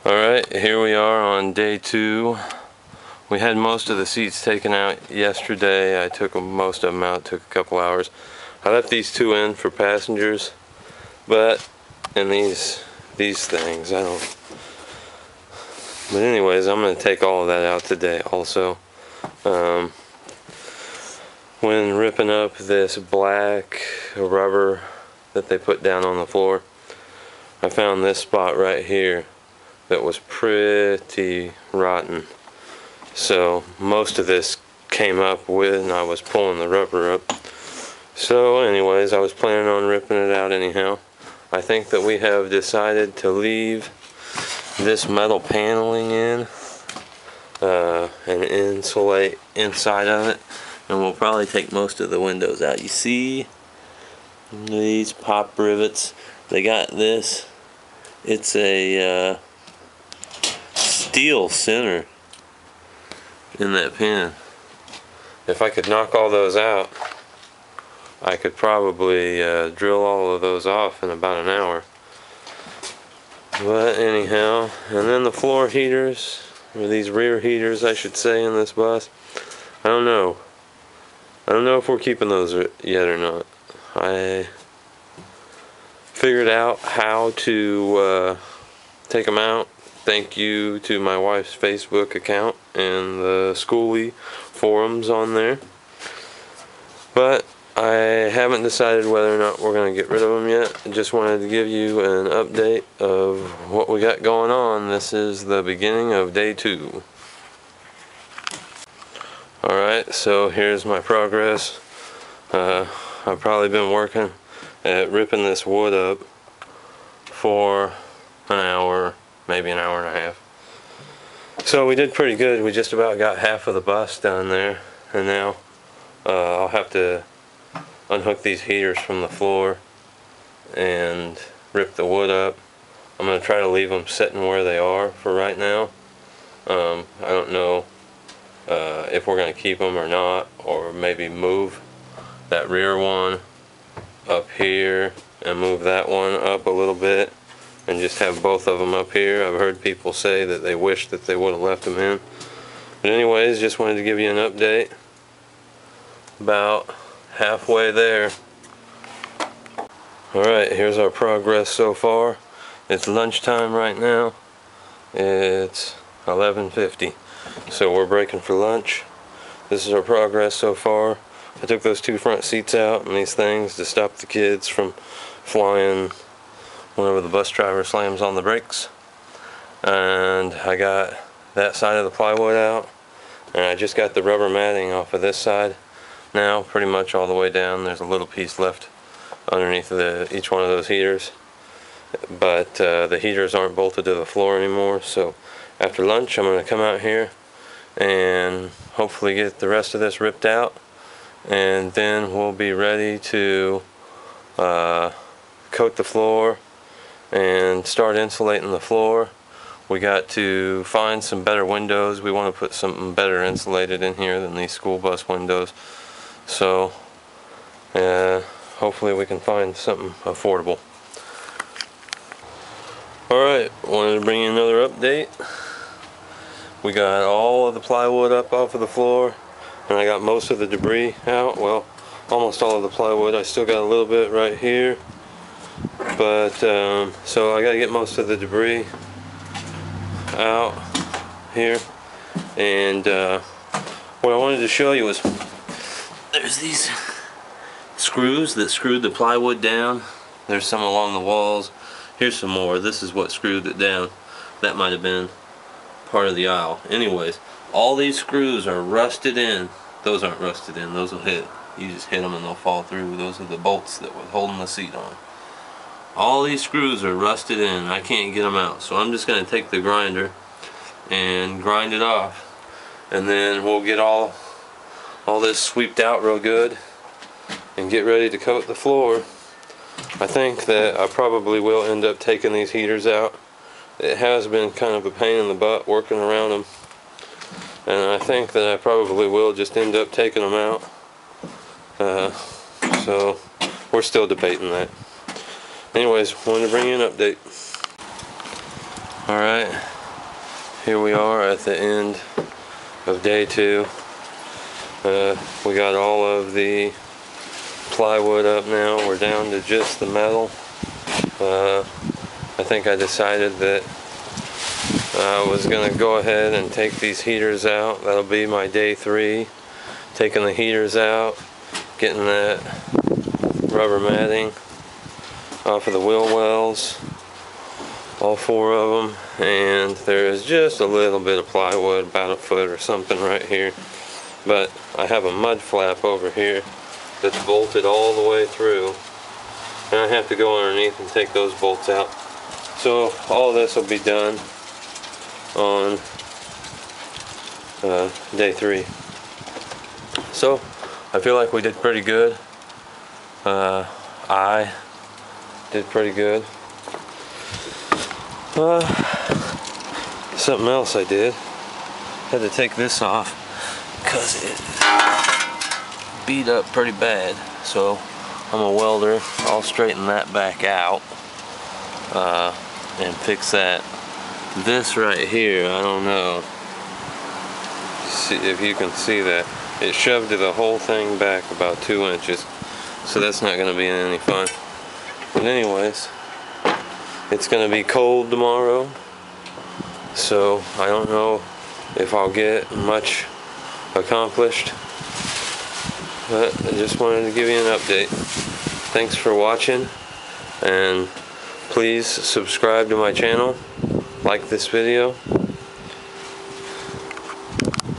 Alright, here we are on day 2. We had most of the seats taken out yesterday. I took most of them out, took a couple hours. I left these 2 in for passengers, but and these things, I don't. But anyways, I'm going to take all of that out today also. When ripping up this black rubber that they put down on the floor, I found this spot right here that was pretty rotten. So most of this came up when I was pulling the rubber up. So anyways, I was planning on ripping it out anyhow. I think that we have decided to leave this metal paneling in and insulate inside of it, and we'll probably take most of the windows out. You see these pop rivets? They got this. It's a steel center in that pin. If I could knock all those out, I could probably drill all of those off in about an hour. But anyhow, and then the floor heaters, or these rear heaters I should say, in this bus, I don't know if we're keeping those yet or not. I figured out how to take them out. Thank you to my wife's Facebook account and the schoolie forums on there. But I haven't decided whether or not we're going to get rid of them yet. I just wanted to give you an update of what we got going on. This is the beginning of day 2. Alright, so here's my progress. I've probably been working at ripping this wood up for an hour, maybe an hour and a half. So we did pretty good. We just about got half of the bus done there, and now I'll have to unhook these heaters from the floor and rip the wood up. I'm going to try to leave them sitting where they are for right now. I don't know if we're going to keep them or not, or maybe move that rear one up here and move that one up a little bit and just have both of them up here. I've heard people say that they wish that they would have left them in. But anyways, just wanted to give you an update. About halfway there. Alright, here's our progress so far. It's lunchtime right now. It's 11:50. So we're breaking for lunch. This is our progress so far. I took those 2 front seats out and these things to stop the kids from flying whenever the bus driver slams on the brakes. And I got that side of the plywood out, and I just got the rubber matting off of this side now, pretty much all the way down. There's a little piece left underneath each one of those heaters, but the heaters aren't bolted to the floor anymore. So after lunch I'm going to come out here and hopefully get the rest of this ripped out, and then we'll be ready to coat the floor and start insulating the floor. We got to find some better windows. We want to put something better insulated in here than these school bus windows. So hopefully we can find something affordable. Alright, wanted to bring you another update. We got all of the plywood up off of the floor, and I got most of the debris out. Well, almost all of the plywood. I still got a little bit right here, but so I got to get most of the debris out here. And what I wanted to show you was there's these screws that screwed the plywood down. There's some along the walls. Here's some more. This is what screwed it down. That might have been part of the aisle. Anyways, all these screws are rusted in. Those aren't rusted in. Those will hit. You just hit them and they'll fall through. Those are the bolts that were holding the seat on. All these screws are rusted in. I can't get them out. So I'm just going to take the grinder and grind it off. And then we'll get all this sweeped out real good and get ready to coat the floor. I think that I probably will end up taking these heaters out. It has been kind of a pain in the butt working around them, and I think that I probably will just end up taking them out. So we're still debating that. Anyways, wanted to bring you an update. Alright, here we are at the end of day 2. We got all of the plywood up now. We're down to just the metal. I think I decided that I was going to go ahead and take these heaters out. That'll be my day 3. Taking the heaters out, getting that rubber matting off of the wheel wells, all 4 of them, and there is just a little bit of plywood, about a foot or something right here. But I have a mud flap over here that's bolted all the way through, and I have to go underneath and take those bolts out. So all this will be done on day 3. So I feel like we did pretty good. I did pretty good. Something else I did, had to take this off because it beat up pretty bad. So I'm a welder, I'll straighten that back out and fix that. This right here, I don't know, see if you can see that. It shoved the whole thing back about 2 inches, so that's not going to be any fun. But anyways, it's going to be cold tomorrow, so I don't know if I'll get much accomplished, but I just wanted to give you an update. Thanks for watching, and please subscribe to my channel, like this video.